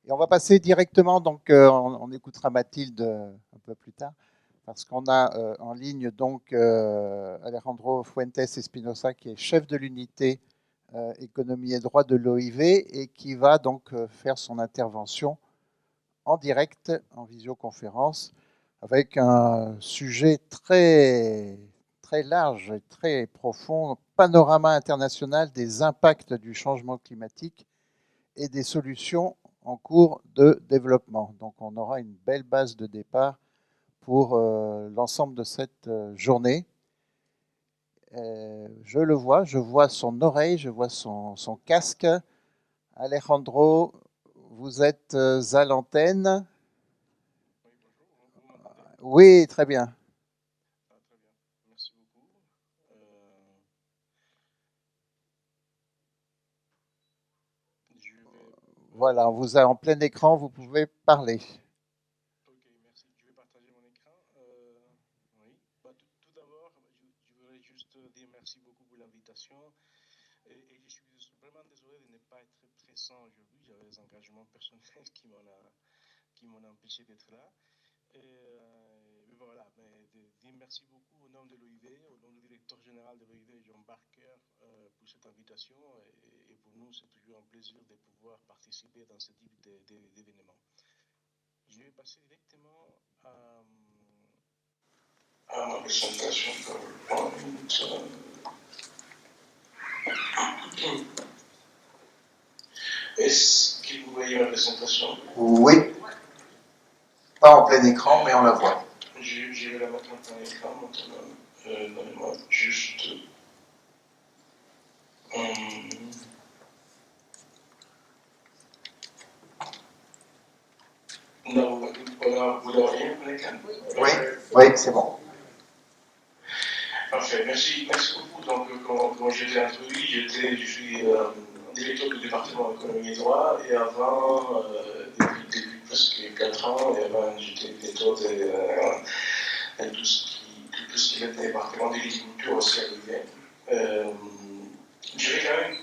Et on va passer directement, donc on écoutera Mathilde un peu plus tard, parce qu'on a en ligne donc Alejandro Fuentes Espinosa, qui est chef de l'unité économie et droit de l'OIV et qui va donc faire son intervention en direct, en visioconférence, avec un sujet très large et très profond, panorama international des impacts du changement climatique et des solutions en cours de développement. Donc on aura une belle base de départ pour l'ensemble de cette journée. Je le vois, je vois son oreille, je vois son casque. Alejandro, vous êtes à l'antenne. Oui, bonjour. Vous m'entendez? Oui, très bien. Ah, très bien. Merci beaucoup. Je vais. Voilà, vous êtes en plein écran, vous pouvez parler. Ok, merci. Je vais partager mon écran. Oui. Tout d'abord, je voudrais juste dire merci beaucoup pour l'invitation. Et je suis vraiment désolé de ne pas être présent aujourd'hui. J'avais des engagements personnels qui m'ont empêché d'être là. Et voilà, mais dire merci beaucoup au nom de l'OIV, au nom du directeur général de l'OIV, John Barker, pour cette invitation. Et pour nous, c'est toujours un plaisir de pouvoir participer dans ce type d'événement. Je vais passer directement à ma présentation. Est-ce que vous voyez ma présentation? Oui, pas en plein écran, mais on la voit. Je vais la mettre en plein écran maintenant. Donnez-moi juste. Non, vous l'auriez, plein écran? Oui, oui, c'est bon. Parfait, merci beaucoup. Donc, comme je l'ai introduit, je suis directeur du département économie et droit, et avant, depuis presque 4 ans, et avant, j'étais directeur de tout ce qui est le département de l'agriculture aussi à l'UV. Je vais quand même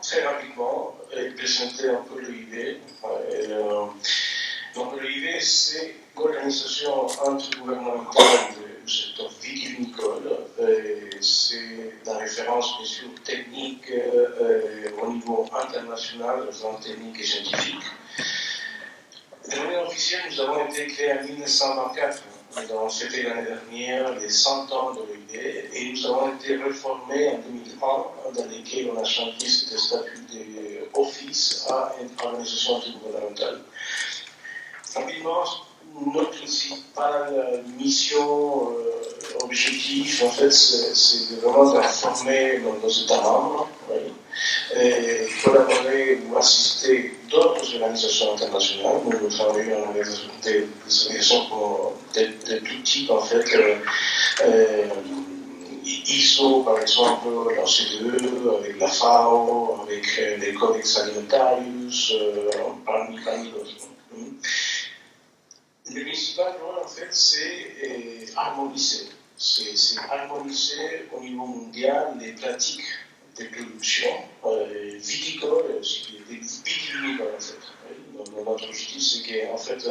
très rapidement présenter un peu l'UIV. Donc l'UIV, c'est l'organisation intergouvernementale du secteur vitivinicole. C'est la référence, bien sûr, technique au niveau international, le plan technique et scientifique. De manière officielle, nous avons été créés en 1924. Donc, c'était l'année dernière, les 100 ans de l'UIV, et nous avons été reformés en 2001, dans lesquels on a changé ce statut d'office à une organisation intergouvernementale. Rapidement, notre principale mission, objectif, en fait, c'est vraiment de former nos États membres, oui, et collaborer ou assister d'autres organisations internationales. Nous travaillons avec des organisations de tout type, en fait. ISO, par exemple, l'OCDE, avec la FAO, avec les Codex Alimentarius, parmi d'autres. Le principal rôle, en fait, c'est harmoniser. C'est harmoniser au niveau mondial les pratiques de production viticole et aussi vitivinicoles, en fait. Donc, notre objectif, c'est qu'en fait,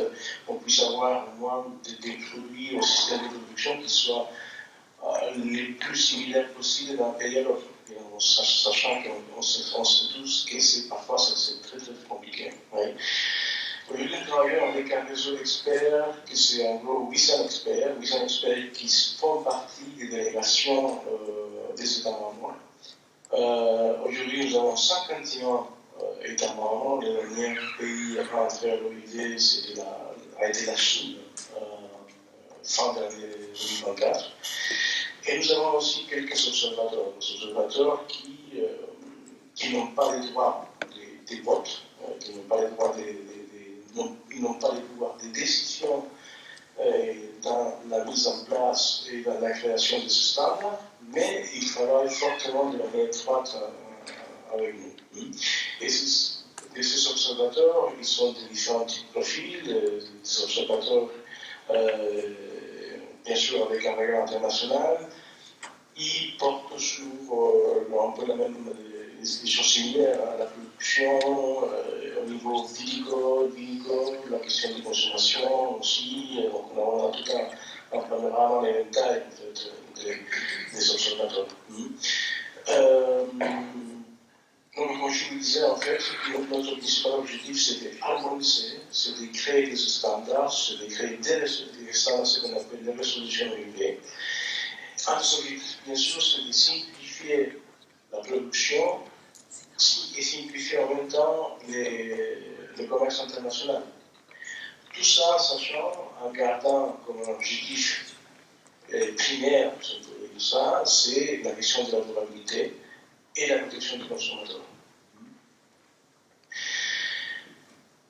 on puisse avoir au moins des produits au système de production qui soient les plus similaires possibles d'un pays à l'autre. Sachant qu'on sait tous que parfois c'est très très compliqué. Oui. Aujourd'hui, nous travaillons avec un réseau d'experts, qui c'est en gros 800 experts qui font partie des délégations des États membres. Aujourd'hui, nous avons 51 États membres. Le dernier pays à rentrer à l'OIV a été la Chine, fin de l'année 2024. Et nous avons aussi quelques observateurs qui n'ont pas les droits des votes, qui n'ont pas les droits ils n'ont pas les pouvoirs de décision dans la mise en place et dans la création de ce stade, mais ils travaillent fortement de manière étroite avec nous. Et ces observateurs, ils sont de différents profils, des observateurs, bien sûr, avec un regard international. Ils portent sur un peu des choses similaires à la production au niveau viticole, la question de consommation aussi. Donc, on a tout un panorama, un éventail en fait, des observateurs. Comme je vous disais, en fait, notre principal objectif, c'était harmoniser, c'était créer des standards, c'était créer des standards, ce qu'on appelle des résolutions UV. Un des objectifs, bien sûr, c'est de simplifier la production et simplifier en même temps le commerce international. Tout ça, sachant, en gardant comme objectif primaire, ça, c'est la question de la durabilité et la protection du consommateur.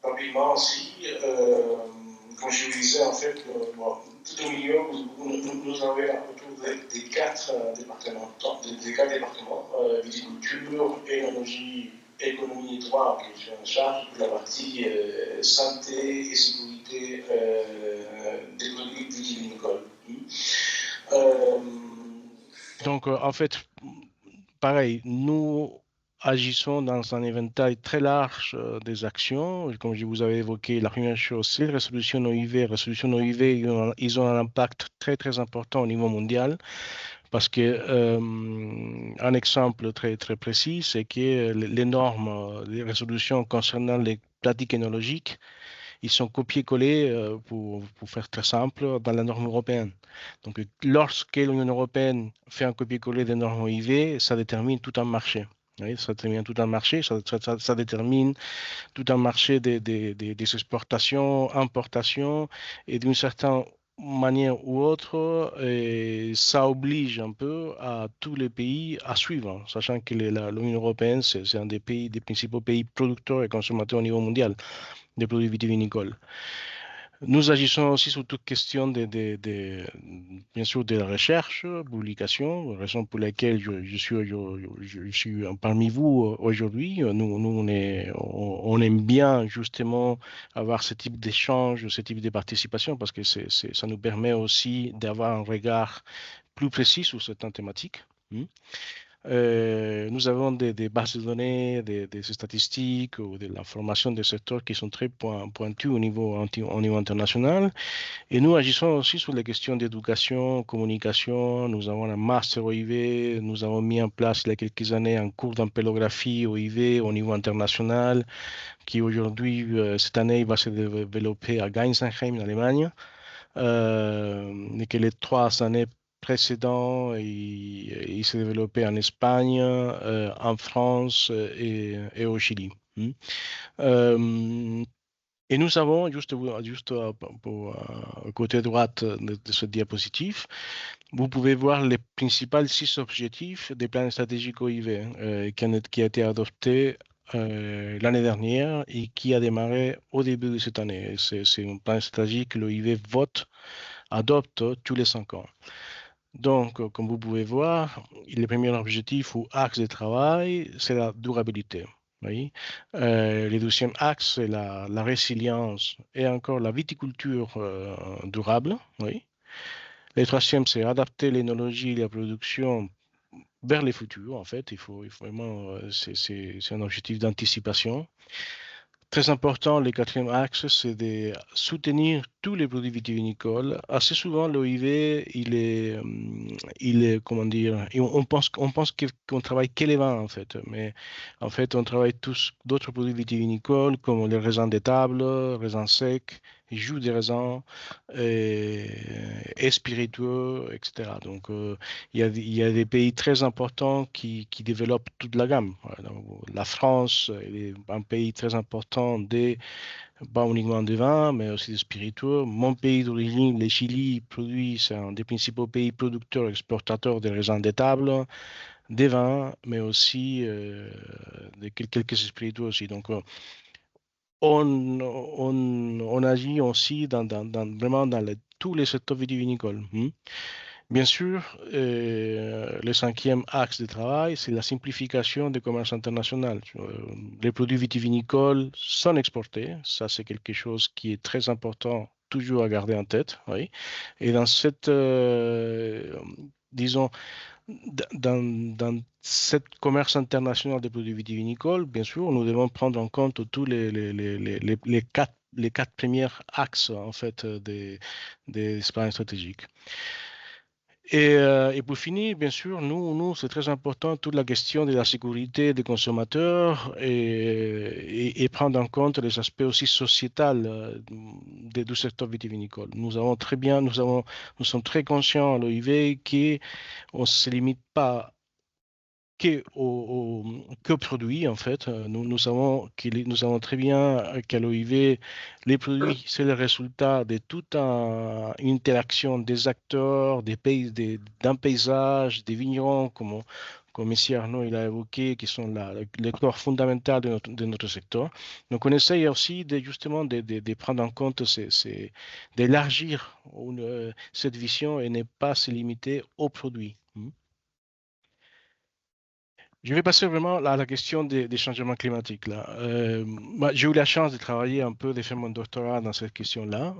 Rapidement aussi, comme je vous disais, en fait, tout au milieu, nous avons autour des quatre départements, viticulture, énologie, économie et droit, qui sont en charge de la partie santé et sécurité des produits vitivinicoles. Donc, en fait, pareil, nous agissons dans un éventail très large des actions. Comme je vous avais évoqué, la première chose, c'est la résolution OIV. Résolution OIV, ils ont un impact très, très important au niveau mondial. Parce que un exemple très, très précis, c'est que les normes, les résolutions concernant les pratiques énologiques, ils sont copiés-collés, pour faire très simple, dans la norme européenne. Donc, lorsque l'Union européenne fait un copier-coller des normes OIV, ça détermine tout un marché. Oui, ça détermine tout un marché, ça détermine tout un marché des exportations, importations, et d'une certaine manière ou autre, et ça oblige un peu à tous les pays à suivre, sachant que l'Union européenne, c'est un des principaux pays producteurs et consommateurs au niveau mondial des produits vitivinicoles. Nous agissons aussi sur toute question bien sûr, de la recherche, publication, raison pour laquelle je suis parmi vous aujourd'hui. On aime bien justement avoir ce type d'échange, ce type de participation, parce que ça nous permet aussi d'avoir un regard plus précis sur certaines thématiques. Nous avons des bases de données, des statistiques ou de l'information des secteurs qui sont très pointues au niveau international. Et nous agissons aussi sur les questions d'éducation, communication. Nous avons un master OIV. Nous avons mis en place il y a quelques années un cours d'ampélographie OIV au niveau international qui aujourd'hui, cette année, il va se développer à Geisenheim en Allemagne. Et que les 3 années précédentes, il s'est développé en Espagne, en France et au Chili. Et nous avons, juste côté droite de ce diapositive, vous pouvez voir les principaux 6 objectifs des plans stratégiques OIV qui a été adopté l'année dernière et qui a démarré au début de cette année. C'est un plan stratégique que l'OIV adopte tous les 5 ans. Donc, comme vous pouvez voir, le premier objectif ou axe de travail, c'est la durabilité. Oui. Le deuxième axe, c'est la résilience et encore la viticulture durable. Oui. Le troisième, c'est adapter l'énologie et la production vers les futurs. En fait, il faut vraiment, c'est un objectif d'anticipation. Très important, le quatrième axe, c'est de soutenir tous les produits vitivinicoles. Assez souvent, l'OIV, comment dire, on pense qu'on travaille que les vins, en fait. Mais en fait, on travaille tous d'autres produits vitivinicoles, comme les raisins de table, raisins secs, jus de raisin, et spiritueux, etc. Donc, il y a des pays très importants qui développent toute la gamme. Voilà. La France est un pays très important, pas uniquement de vin, mais aussi de spiritueux. Mon pays d'origine, le Chili, c'est un des principaux pays producteurs et exportateurs de raisins de table, des vins, mais aussi de quelques spiritueux aussi. Donc, on agit aussi vraiment dans tous les secteurs vitivinicoles. Bien sûr, le cinquième axe de travail, c'est la simplification du commerce international. Les produits vitivinicoles sont exportés. Ça, c'est quelque chose qui est très important, toujours à garder en tête. Oui. Et dans disons, dans cette commerce international des produits vitivinicoles, bien sûr, nous devons prendre en compte tous les les 4 premiers axes en fait des plans stratégiques. Et pour finir, bien sûr, nous c'est très important toute la question de la sécurité des consommateurs et prendre en compte les aspects aussi sociétals du secteur vitivinicole. Nous sommes très conscients à l'OIV qu'on ne se limite pas qu'aux produits, en fait. Nous savons très bien qu'à l'OIV, les produits, c'est le résultat de toute une interaction des acteurs, d'un paysage, des vignerons, comme M. Arnaud il a évoqué, qui sont le corps fondamental de notre secteur. Donc, on essaye aussi justement de prendre en compte, d'élargir cette vision et ne pas se limiter aux produits. Je vais passer vraiment à la question des changements climatiques. Là. J'ai eu la chance de travailler un peu, de faire mon doctorat dans cette question-là.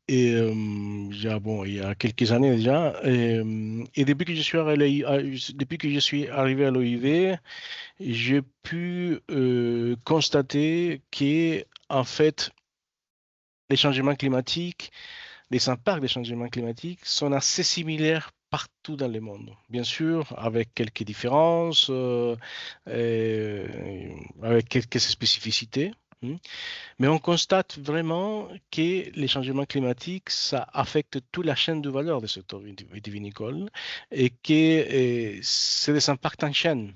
Il y a quelques années déjà. Et depuis que je suis arrivé à l'OIV, j'ai pu constater que, en fait, les changements climatiques, les impacts des changements climatiques sont assez similaires partout dans le monde. Bien sûr, avec quelques différences, avec quelques spécificités. Mais on constate vraiment que les changements climatiques, ça affecte toute la chaîne de valeur du secteur vitivinicole et que c'est des impacts en chaîne,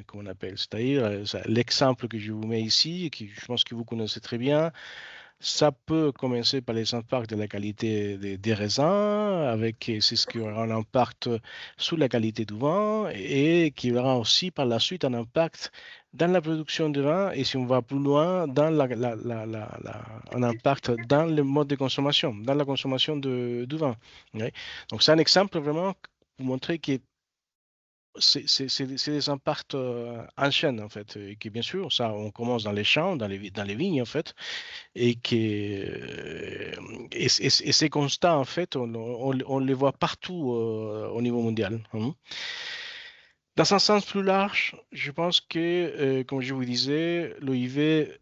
comme on appelle. C'est-à-dire, l'exemple que je vous mets ici, que je pense que vous connaissez très bien, ça peut commencer par les impacts de la qualité des raisins, c'est ce qui aura un impact sur la qualité du vin et qui aura aussi par la suite un impact dans la production de vin et si on va plus loin, un impact dans le mode de consommation, dans la consommation du vin. Oui. Donc c'est un exemple vraiment pour montrer que c'est des impacts en chaîne en fait, et que bien sûr, ça on commence dans les champs, dans les vignes en fait, et ces constats, en fait, on les voit partout au niveau mondial. Dans un sens plus large, je pense que, comme je vous disais, l'OIV,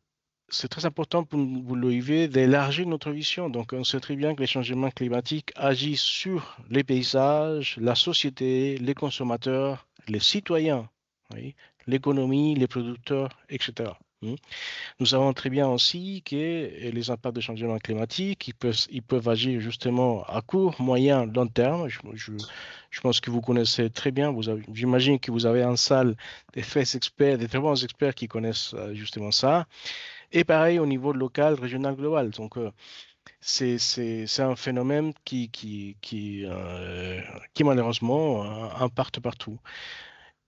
c'est très important pour l'OIV d'élargir notre vision. Donc, on sait très bien que les changements climatiques agissent sur les paysages, la société, les consommateurs, les citoyens, oui, l'économie, les producteurs, etc. Nous savons très bien aussi que les impacts de changement climatique, ils peuvent agir justement à court, moyen, long terme. Je pense que vous connaissez très bien, j'imagine que vous avez en salle des experts, des très bons experts qui connaissent justement ça. Et pareil au niveau local, régional, global. Donc, c'est un phénomène qui malheureusement impacte partout.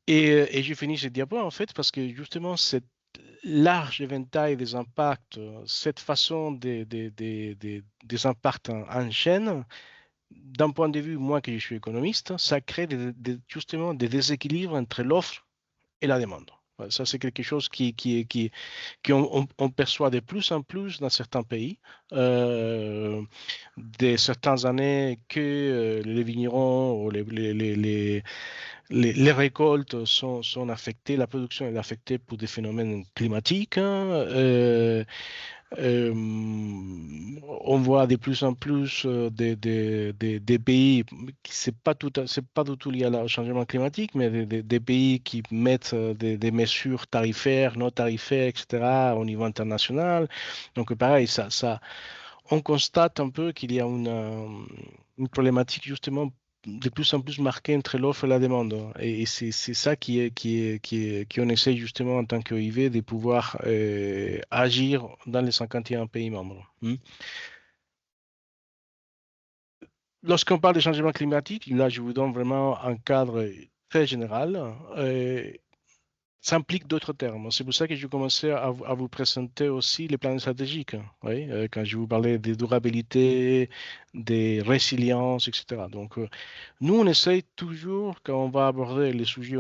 Et j'ai fini ce diapo en fait parce que justement cette large éventail des impacts, cette façon des impacts en chaîne, d'un point de vue, moi que je suis économiste, ça crée justement des déséquilibres entre l'offre et la demande. Ça, c'est quelque chose qu'on perçoit de plus en plus dans certains pays. Des certaines années que les vignerons ou les récoltes sont affectées, la production est affectée pour des phénomènes climatiques. On voit de plus en plus des pays, c'est pas du tout lié au changement climatique, mais des pays qui mettent des mesures tarifaires, non tarifaires, etc. au niveau international. Donc pareil, on constate un peu qu'il y a une problématique justement de plus en plus marquée entre l'offre et la demande. Et c'est ça qu'on essaie justement en tant qu'OIV de pouvoir agir dans les 51 pays membres. Lorsqu'on parle de changement climatique, là je vous donne vraiment un cadre très général. Ça implique d'autres termes. C'est pour ça que je commençais à vous présenter aussi les plans stratégiques. Oui, quand je vous parlais de durabilité, de résilience, etc. Donc, nous, on essaye toujours, quand on va aborder les sujets,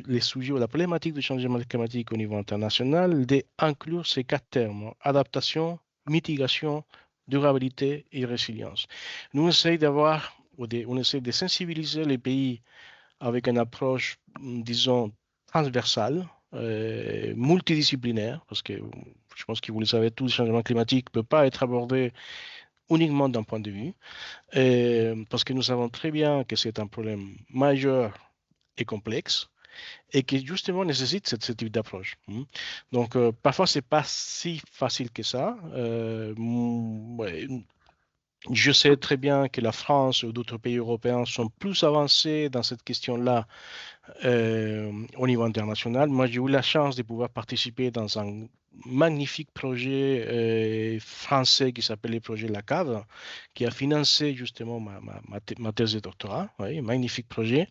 les sujets ou la problématique du changement climatique au niveau international, d'inclure ces 4 termes: adaptation, mitigation, durabilité et résilience. Nous, on essaie de sensibiliser les pays avec une approche, disons, transversale, multidisciplinaire, parce que Je pense que vous le savez tous, le changement climatique ne peut pas être abordé uniquement d'un point de vue, parce que nous savons très bien que c'est un problème majeur et complexe et qui justement nécessite ce type d'approche. Donc, parfois, c'est pas si facile que ça. Ouais, je sais très bien que la France ou d'autres pays européens sont plus avancés dans cette question-là au niveau international. Moi, j'ai eu la chance de pouvoir participer dans un magnifique projet français qui s'appelle le projet La Cave, qui a financé justement ma thèse de doctorat. Oui, magnifique projet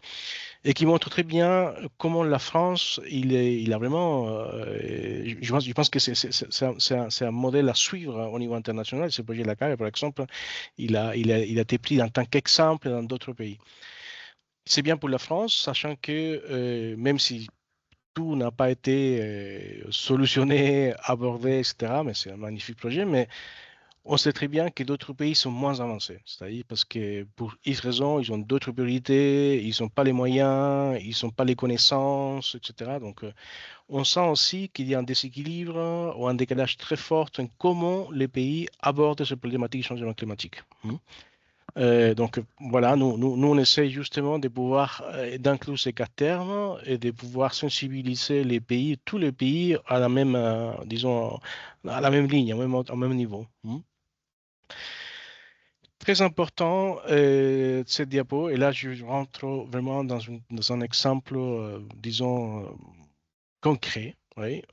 et qui montre très bien comment la France, il a vraiment, je pense que c'est un modèle à suivre au niveau international. Ce projet La Cave, par exemple, il a été pris en tant qu'exemple dans d'autres pays. C'est bien pour la France, sachant que même si tout n'a pas été solutionné, abordé, etc., mais c'est un magnifique projet, mais on sait très bien que d'autres pays sont moins avancés. C'est-à-dire parce que pour X raisons, ils ont d'autres priorités, ils n'ont pas les moyens, ils n'ont pas les connaissances, etc. Donc, on sent aussi qu'il y a un déséquilibre ou un décalage très fort en comment les pays abordent cette problématique du changement climatique. Donc voilà, nous, on essaie justement de pouvoir d'inclure ces quatre termes et de pouvoir sensibiliser les pays, tous les pays à la même, disons, à la même ligne, au même niveau. Très important, cette diapo, et là je rentre vraiment dans un exemple, disons, concret. Oui.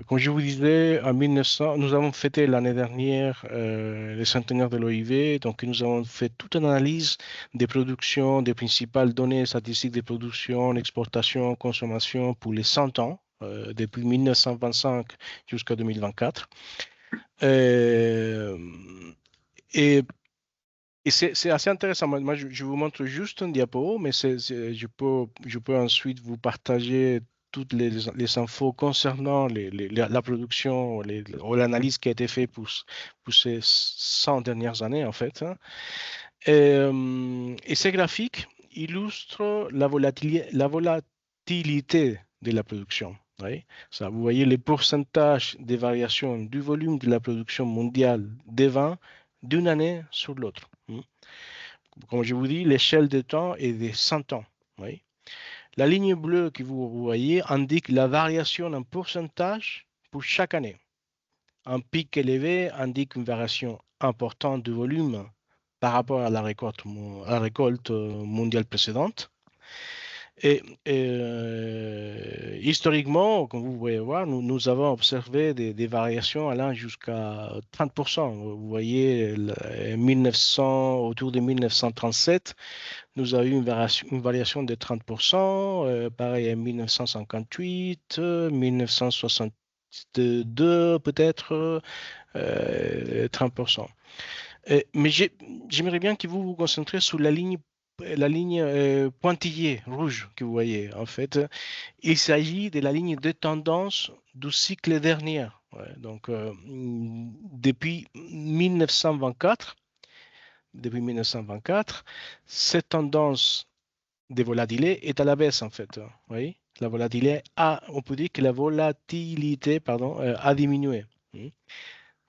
Comme je vous disais, en 1900, nous avons fêté l'année dernière le centenaire de l'OIV, donc nous avons fait toute une analyse des productions, des principales données statistiques de production, exportation, consommation pour les 100 ans, depuis 1925 jusqu'à 2024. Et c'est assez intéressant. Moi, je vous montre juste un diapo, mais je peux ensuite vous partager toutes les infos concernant la production ou l'analyse qui a été faite pour ces 100 dernières années, en fait. Et ces graphiques illustrent la volatilité de la production. Oui. Ça, vous voyez les pourcentages de variation du volume de la production mondiale des vins d'une année sur l'autre. Comme je vous dis, l'échelle de temps est de 100 ans. Oui. La ligne bleue que vous voyez indique la variation en pourcentage pour chaque année. Un pic élevé indique une variation importante de volume par rapport à la récolte mondiale précédente. Et historiquement, comme vous pouvez voir, nous avons observé des variations allant jusqu'à 30%. Vous voyez, 1900, autour de 1937, nous avons eu une variation de 30%, pareil en 1958, 1962 peut-être, 30%. Mais j'aimerais bien que vous vous concentrez sur la ligne pointillée rouge que vous voyez. En fait, il s'agit de la ligne de tendance du cycle dernier. Ouais, donc, depuis 1924, cette tendance de volatilité est à la baisse, en fait. Oui, la volatilité on peut dire que la volatilité, pardon, a diminué.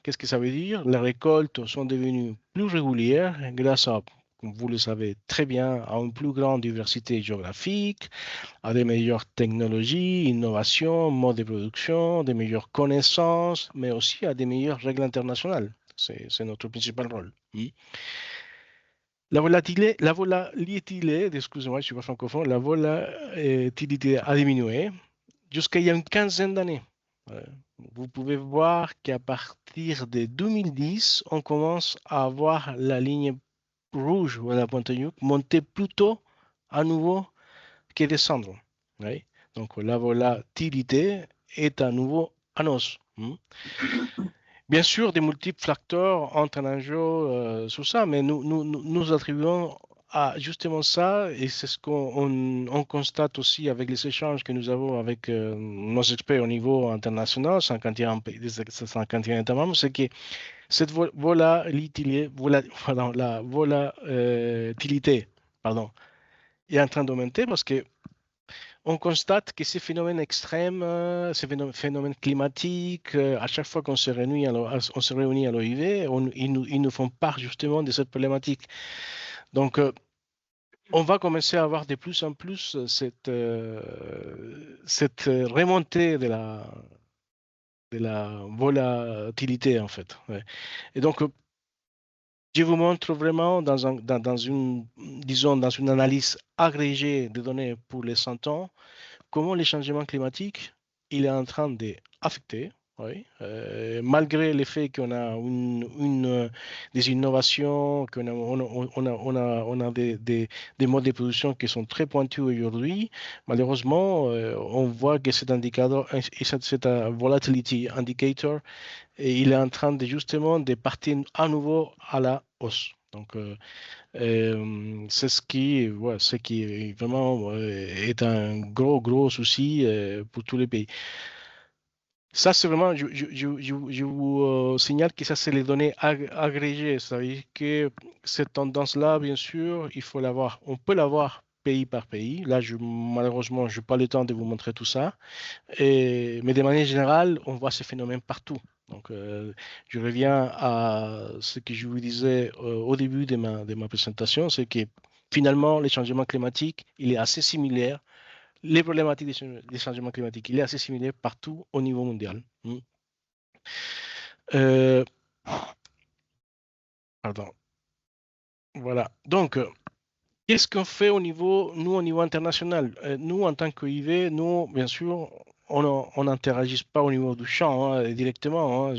Qu'est-ce que ça veut dire? Les récoltes sont devenues plus régulières grâce à, comme vous le savez très bien, à une plus grande diversité géographique, à des meilleures technologies, innovations, modes de production, des meilleures connaissances, mais aussi à des meilleures règles internationales. C'est notre principal rôle. La volatilité, excusez-moi, je ne suis pas francophone, la volatilité a diminué jusqu'à il y a une quinzaine d'années. Vous pouvez voir qu'à partir de 2010, on commence à voir la ligne rouge ou la pointe monter plutôt à nouveau que descendre. Oui. Donc la volatilité est à nouveau en hausse. Bien sûr, des multiples facteurs entrent en jeu sur ça, mais nous attribuons à justement ça, et c'est ce qu'on constate aussi avec les échanges que nous avons avec nos experts au niveau international, 51 pays, 51 États membres, c'est que cette volatilité, la volatilité, pardon, est en train d'augmenter parce que on constate que ces phénomènes extrêmes, ces phénomènes climatiques, à chaque fois qu'on se réunit à l'OIV, ils nous font part justement de cette problématique. Donc, on va commencer à avoir de plus en plus cette remontée de la volatilité, en fait. Ouais. Et donc, je vous montre vraiment dans une analyse agrégée des données pour les 100 ans, comment les changements climatiques, il est en train d'affecter, oui, malgré le fait qu'on a des innovations, on a des modes de production qui sont très pointus aujourd'hui, malheureusement, on voit que cet indicateur, cet volatility indicator, et il est en train de justement de partir à nouveau à la hausse. Donc, c'est ce qui est vraiment est un gros souci pour tous les pays. Ça, c'est vraiment, je vous signale que ça, c'est les données agrégées. Ça veut dire que cette tendance-là, bien sûr, il faut l'avoir. On peut l'avoir pays par pays. Là, malheureusement, je n'ai pas le temps de vous montrer tout ça. Mais de manière générale, on voit ces phénomènes partout. Donc, je reviens à ce que je vous disais au début de ma présentation, c'est que finalement, les changements climatiques, il est assez similaire. Les problématiques des changements climatiques, il est assez similaire partout au niveau mondial. Pardon. Voilà. Donc, qu'est-ce qu'on fait au niveau international? Nous, en tant qu'OIV, nous, bien sûr, on n'interagit pas au niveau du champ directement.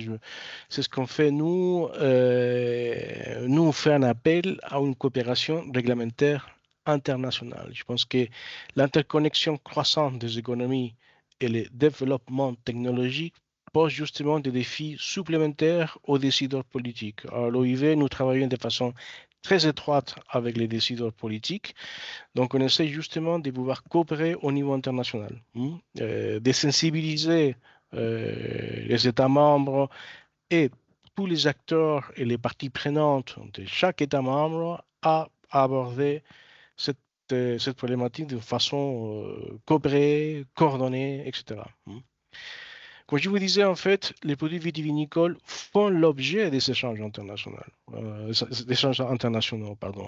C'est ce qu'on fait. Nous, on fait un appel à une coopération réglementaire internationale. Je pense que l'interconnexion croissante des économies et le développement technologique pose justement des défis supplémentaires aux décideurs politiques. À l'OIV, nous travaillons de façon très étroite avec les décideurs politiques. Donc, on essaie justement de pouvoir coopérer au niveau international, de sensibiliser les États membres et tous les acteurs et les parties prenantes de chaque État membre à aborder cette problématique de façon coopérée, coordonnée, etc. Comme je vous disais, en fait, les produits vitivinicoles font l'objet des échanges internationaux. Pardon.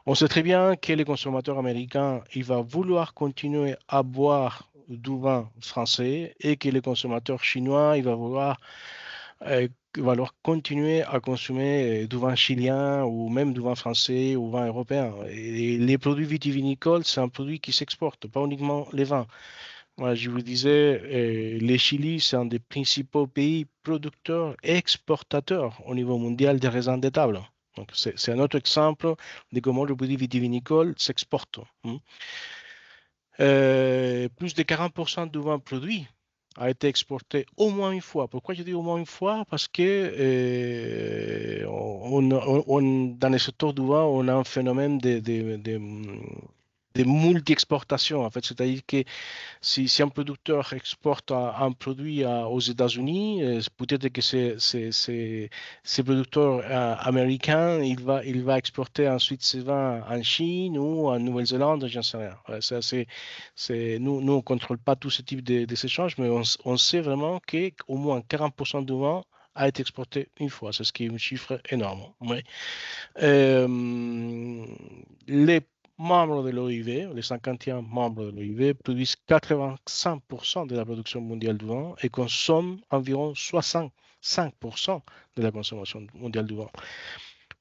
On sait très bien que les consommateurs américains, ils vont vouloir continuer à boire du vin français et que les consommateurs chinois, ils vont vouloir continuer à consommer du vin chilien ou même du vin français ou vin européen. Et les produits vitivinicoles, c'est un produit qui s'exporte, pas uniquement les vins. Moi, je vous disais, le Chili, c'est un des principaux pays producteurs et exportateurs au niveau mondial des raisins de table. Donc, c'est un autre exemple de comment le produit vitivinicole s'exporte. Plus de 40% du vin produit a été exporté au moins une fois. Pourquoi je dis au moins une fois? Parce que dans le secteur du vin, on a un phénomène de multi-exportation, en fait. C'est-à-dire que si un producteur exporte un produit aux États-Unis, peut-être que ces producteurs américains, il va exporter ensuite ses vins en Chine ou en Nouvelle-Zélande, j'en sais rien. Ouais, nous, on ne contrôle pas tout ce type d'échanges, mais on sait vraiment qu'au moins 40% du vin a été exporté une fois. C'est ce qui est un chiffre énorme. Ouais. Les membres de l'OIV, les 51 membres de l'OIV, produisent 85% de la production mondiale du vin et consomment environ 65% de la consommation mondiale du vin.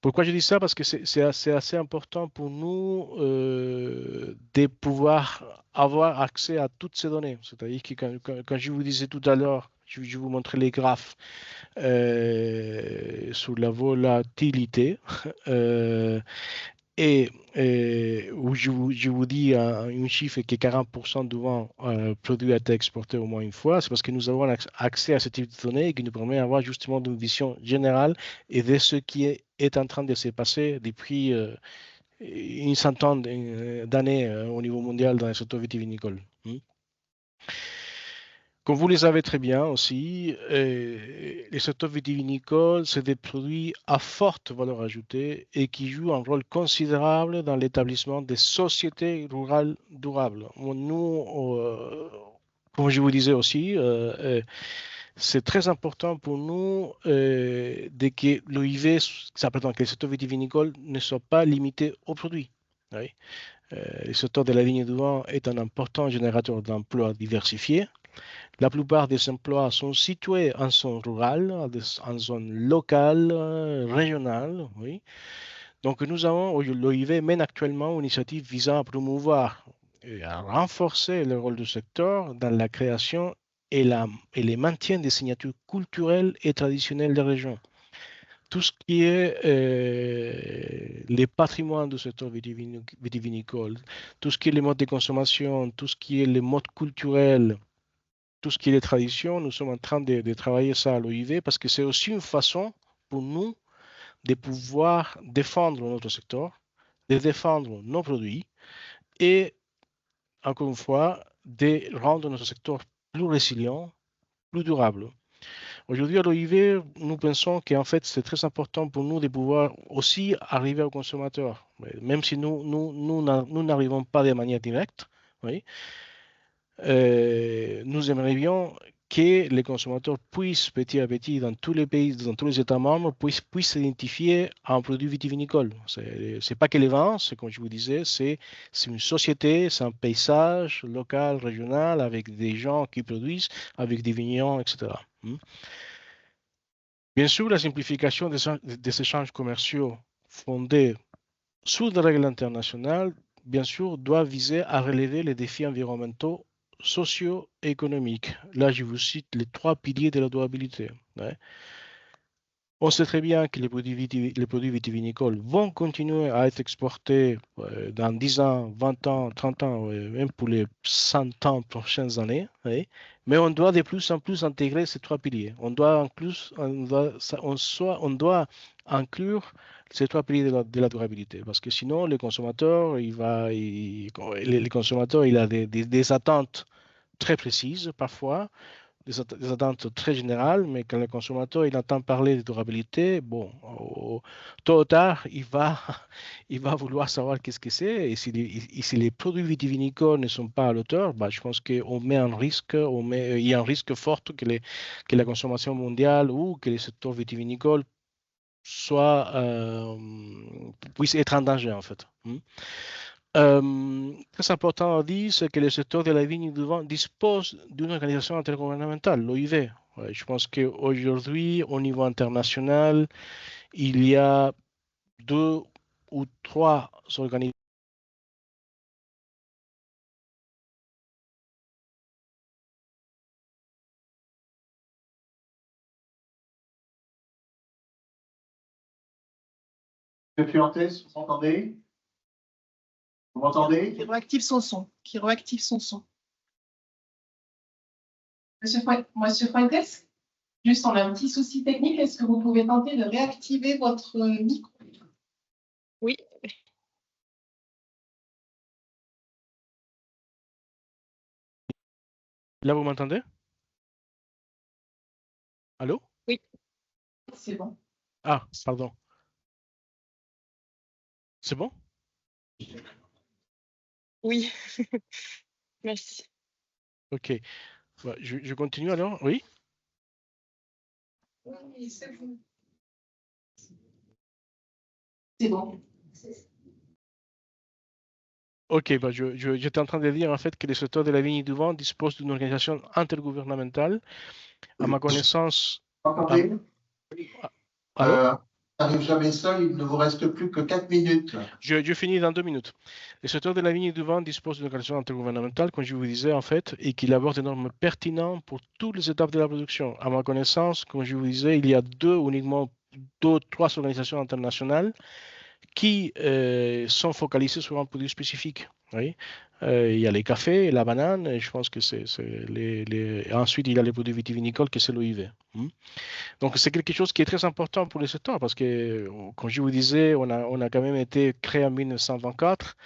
Pourquoi je dis ça? Parce que c'est assez important pour nous de pouvoir avoir accès à toutes ces données. C'est-à-dire que quand je vous disais tout à l'heure, je vous montrais les graphes sur la volatilité. Où je vous dis un chiffre qui est 40% du vin produit a été exporté au moins une fois, c'est parce que nous avons accès à ce type de données qui nous permet d'avoir justement une vision générale et de ce qui est en train de se passer depuis une centaine d'années au niveau mondial dans le secteur vitivinicole. Comme vous le savez très bien aussi, les secteurs vitivinicoles, c'est des produits à forte valeur ajoutée et qui jouent un rôle considérable dans l'établissement des sociétés rurales durables. Nous, comme je vous disais aussi, c'est très important pour nous de que l'OIV, ça prétend que les secteurs vitivinicoles ne soient pas limités aux produits. Oui. Le secteur de la vigne du vin est un important générateur d'emplois diversifiés. La plupart des emplois sont situés en zone rurale, en zone locale, régionale. Oui. Donc, l'OIV mène actuellement une initiative visant à promouvoir et à renforcer le rôle du secteur dans la création et le maintien des signatures culturelles et traditionnelles des régions. Tout ce qui est les patrimoines du secteur vitivinicole, tout ce qui est les modes de consommation, tout ce qui est les modes culturels, tout ce qui est les traditions, nous sommes en train de travailler ça à l'OIV parce que c'est aussi une façon pour nous de pouvoir défendre notre secteur, de défendre nos produits et, encore une fois, de rendre notre secteur plus résilient, plus durable. Aujourd'hui, à l'OIV, nous pensons qu'en fait, c'est très important pour nous de pouvoir aussi arriver au consommateur, même si nous n'arrivons pas de manière directe. Oui. Nous aimerions que les consommateurs puissent petit à petit, dans tous les pays, dans tous les États membres, puissent s'identifier à un produit vitivinicole. C'est pas que les vins, c'est comme je vous disais, c'est une société, c'est un paysage local, régional, avec des gens qui produisent, avec des vignerons, etc. Bien sûr, la simplification des échanges commerciaux fondés sur des règles internationales, bien sûr, doit viser à relever les défis environnementaux, sociaux et économiques. Là, je vous cite les 3 piliers de la durabilité. On sait très bien que les produits vitivinicoles vont continuer à être exportés dans 10 ans, 20 ans, 30 ans, même pour les 100 ans prochaines années. Mais on doit de plus en plus intégrer ces 3 piliers. On doit inclure ces 3 piliers de la durabilité. Parce que sinon, le consommateur, il a des attentes très précises parfois, des attentes très générales, mais quand le consommateur il entend parler de durabilité, bon, tôt ou tard, il va vouloir savoir qu'est-ce que c'est. Et si les produits vitivinicoles ne sont pas à l'auteur, bah, je pense qu'on met en risque, il y a un risque fort que la consommation mondiale ou que les secteurs vitivinicoles puissent être en danger, en fait. Très important à dire, c'est que le secteur de la vigne et du vin dispose d'une organisation intergouvernementale, l'OIV. Ouais, je pense qu'aujourd'hui, au niveau international, il y a 2 ou 3 organisations. Monsieur Fuentes, vous m'entendez? Vous m'entendez? Qui réactive son son. Monsieur Fuentes, juste on a un petit souci technique. Est-ce que vous pouvez tenter de réactiver votre micro? Oui. Là, vous m'entendez? Allô? Oui. C'est bon. Ah, pardon. C'est bon? Oui. Merci. OK. Je continue alors? Oui? Oui, c'est bon. C'est bon. OK, bah, j'étais en train de dire en fait que les secteurs de la vigne et du vin disposent d'une organisation intergouvernementale. À ma connaissance. Entendez? Allô? N'arrive jamais seul, il ne vous reste plus que 4 minutes. Je finis dans 2 minutes. Le secteur de la vigne et du vin dispose d'une organisation intergouvernementale, comme je vous disais en fait, et qui élabore des normes pertinentes pour toutes les étapes de la production. À ma connaissance, comme je vous disais, il y a 2 ou 3 organisations internationales qui sont focalisées sur un produit spécifique. Oui. Il y a les cafés, la banane, et je pense que ensuite, il y a les produits vitivinicoles, que c'est l'OIV. Donc, c'est quelque chose qui est très important pour le secteur parce que, comme je vous disais, on a quand même été créé en 1924.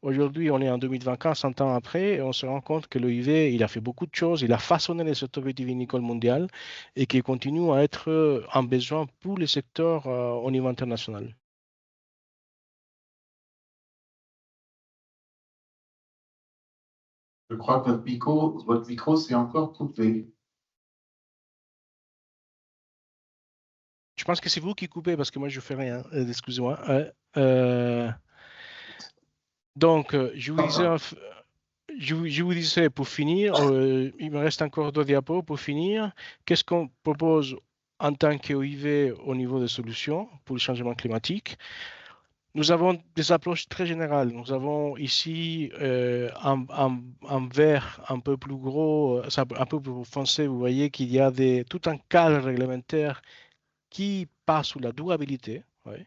Aujourd'hui, on est en 2024, 100 ans après, et on se rend compte que l'OIV, il a fait beaucoup de choses, il a façonné le secteur vitivinicole mondial et qui continue à être un besoin pour les secteurs au niveau international. Je crois que votre micro s'est encore coupé. Je pense que c'est vous qui coupez parce que moi, je ne fais rien. Excusez-moi. Donc, je vous disais, pour finir, il me reste encore 2 diapos pour finir. Qu'est-ce qu'on propose en tant qu'OIV au niveau des solutions pour le changement climatique? Nous avons des approches très générales. Nous avons ici un verre un peu plus gros, un peu plus foncé. Vous voyez qu'il y a tout un cadre réglementaire qui passe sous la durabilité. Ouais.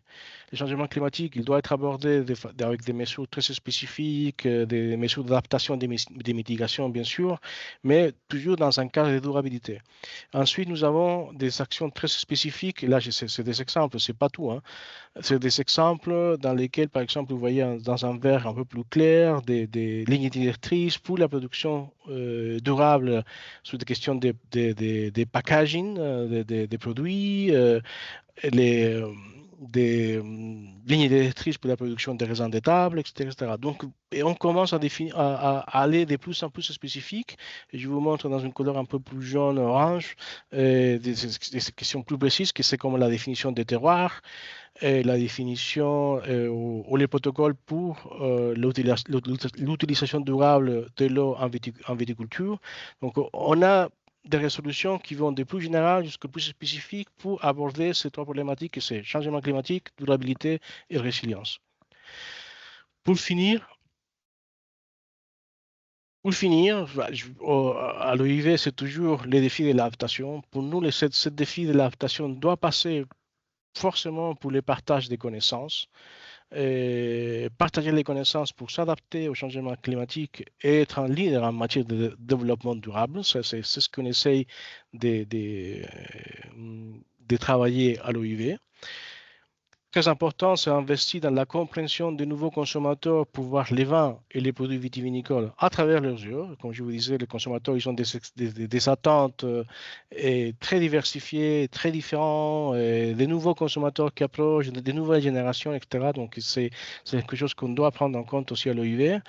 Le changement climatique, il doit être abordé avec des mesures très spécifiques, des mesures d'adaptation, des mitigations, bien sûr, mais toujours dans un cadre de durabilité. Ensuite, nous avons des actions très spécifiques. Et là, c'est des exemples, c'est pas tout. Hein. C'est des exemples dans lesquels, par exemple, vous voyez dans un verre un peu plus clair des lignes directrices pour la production durable sur des questions de packaging des produits, des lignes directrices pour la production des raisins de table, etc. Donc, et on commence à aller de plus en plus spécifique. Et je vous montre dans une couleur un peu plus jaune, orange, des questions plus précises, que c'est comme la définition des terroirs, et la définition ou les protocoles pour l'utilisation durable de l'eau en viticulture. Donc, on a des résolutions qui vont des plus générales jusqu'aux plus spécifiques pour aborder ces 3 problématiques, que c'est changement climatique, durabilité et résilience. Pour finir, à l'OIV, c'est toujours les défis de l'adaptation. Pour nous, ce défi de l'adaptation doit passer forcément pour le partage des connaissances. Partager les connaissances pour s'adapter au changement climatique et être un leader en matière de développement durable. C'est ce qu'on essaye de travailler à l'OIV. Très important, c'est investir dans la compréhension des nouveaux consommateurs pour voir les vins et les produits vitivinicoles à travers leurs yeux. Comme je vous disais, les consommateurs, ils ont des attentes très diversifiées, très différentes, des nouveaux consommateurs qui approchent, des nouvelles générations, etc. Donc, c'est quelque chose qu'on doit prendre en compte aussi à l'OIV.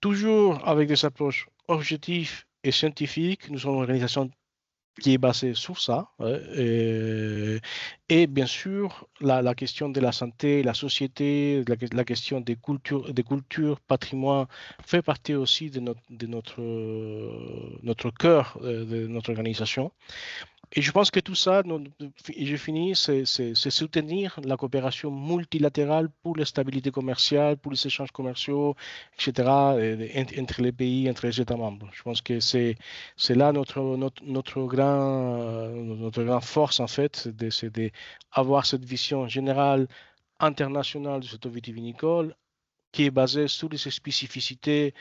Toujours avec des approches objectives et scientifiques. Nous sommes une organisation qui est basé sur ça. Et bien sûr, la question de la santé, la société, la question des cultures, patrimoine, fait partie aussi de notre cœur de notre organisation. Et je pense que tout ça, et je finis, c'est soutenir la coopération multilatérale pour la stabilité commerciale, pour les échanges commerciaux, etc., entre les pays, entre les États membres. Je pense que c'est là notre grande force, en fait, c'est d'avoir cette vision générale internationale du secteur vitivinicole qui est basée sur les spécificités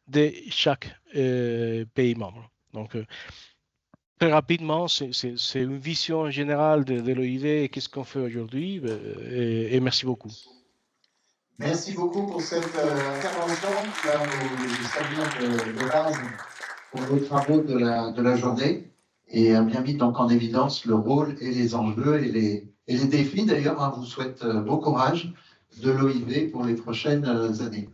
de chaque pays membre. Donc, très rapidement, c'est une vision générale de l'OIV et qu'est-ce qu'on fait aujourd'hui. Et merci beaucoup. Merci beaucoup pour cette intervention qui va nous servir de base pour nos travaux de la journée et a bien mis donc en évidence le rôle et les enjeux et les défis. D'ailleurs, on vous souhaite bon courage de l'OIV pour les prochaines années.